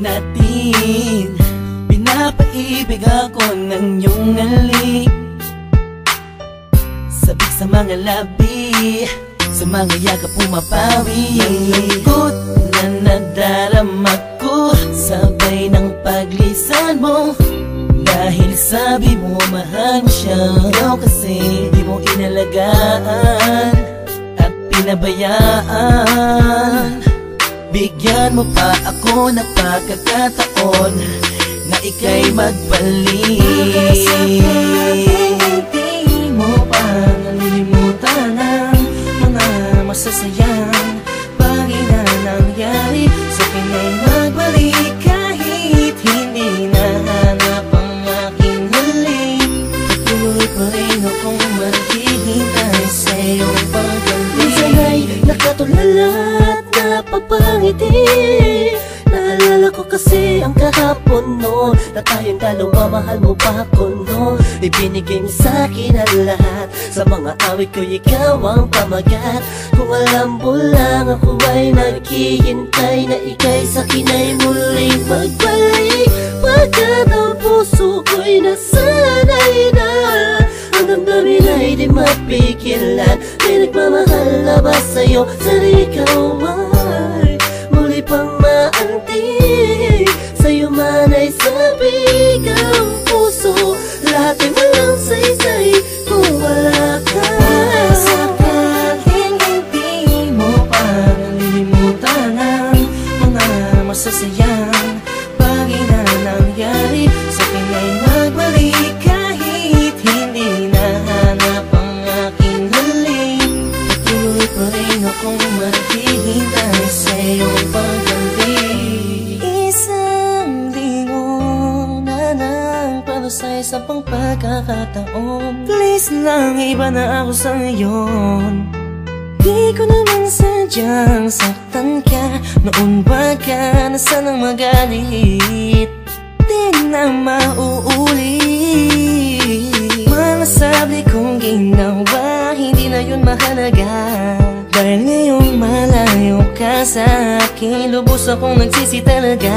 natin. Pinapaibig ako ng iyong halik, sabik sa mga labi, sa mga yakap pumapawi. Ang lungkot na nadarama ko, sabay ng paglisan mo. Dahil sabi mo mahal mo siya, ikaw kasi di mo inalagaan at pinabayaan. Bigyan mo pa ako ng pagkakataon na ika'y magbalik. Hindi mo pa nalilimutan ang mga masasayang bagay na nangyari. Sa akin ay magbalik kahit hindi nahanap ang aking halik. Patuloy pa rin akong maghihintay sa iyong pagbalik. Minsan ay nakatulala at napapangiti. Naalala ko kasi ang kahapon noon, na tayong dalawa, mahal mo pa ako noon. Ibinigay mo sa'kin ang lahat, sa mga awit ko ikaw ang pamagat. Kung alam mo lang ako ay naghihintay na ika'y sa'kin ay muling magbalik. Pagkat ang puso ko'y nasanay na, ang damdamin ay di mapigilan. May nagmamahal na ba sa'yo, sana ikaw ay muli pang maantig. Sa'yo man ay sabik ang puso, lahat ay walang saysay kung wala ka. Sakaling hindi mo pa nalilimutan ang mga masasayang bagay na nangyari. Sa akin ay magbalik kahit hindi nahanap ang aking halik. Patuloy pa rin akong maghihintay sa iyong pagbalik. Isang linggo na nagpalusay sa pang pagkakataon. Please lang, iba na ako sa ngayon. Di ko naman sadyang saktan ka, noon ba ka na sanang magalit? Di na mauulit. Mga sabi kong ginawa, hindi na yun mahalaga. Dahil ngayong malayo ka sa akin, lubos akong nagsisi talaga.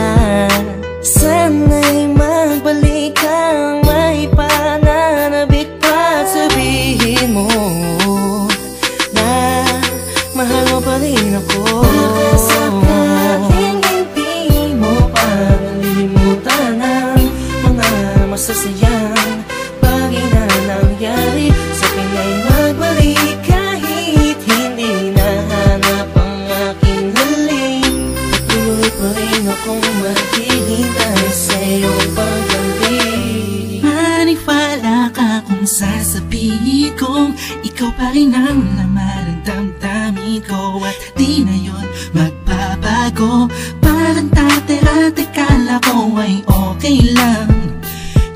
Sana'y magbalik kang may pananabik pa at sabihin mo na mahal mo pa rin ako. Baka sakaling hindi mo pa nalilimutan ang mga masasayang bagay na nangyari. Sa akin ay magbalik kahit hindi nahanap ang aking halik. Patuloy pa rin akong maghihintay sa iyong pagbalik. Maniwala ka kung sasabihin kong ikaw pa rin ang laman ng damdamin ko, at di na yun magbabago. Parang dati-dati kala ko ay okay lang,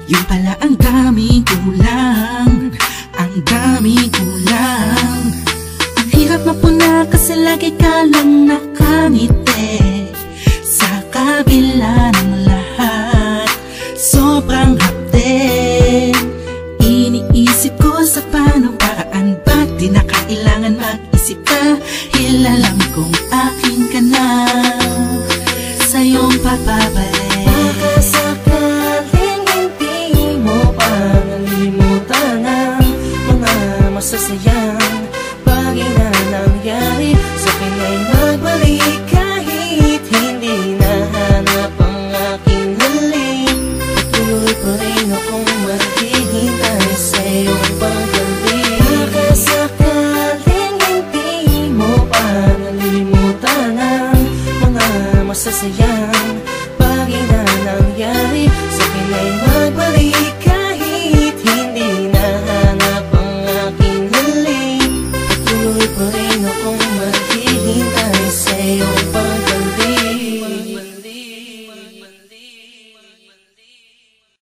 yun pala ang daming kulang, ang daming kulang. Ang hirap mapuna kasi lagi ka lang nakangiti. Sa kabila ng lahat, sobrang hapde. Iniisip ko sa paano paraan, ba't di na kailangan mag-isip ka? Alam kong akin ka na, sa iyong pagbabalik. Baka sakaling hindi mo pa nalilimutan ang mga masasayang bagay na nangyari. Sa akin ay magbalik kahit hindi nahanap ang aking halik. Patuloy pa rin akong maghihintay sa iyong pagbalik. Baka sakaling hindi mo pa nalilimutan ang mga masasayang bagay na nangyari. Sa akin ay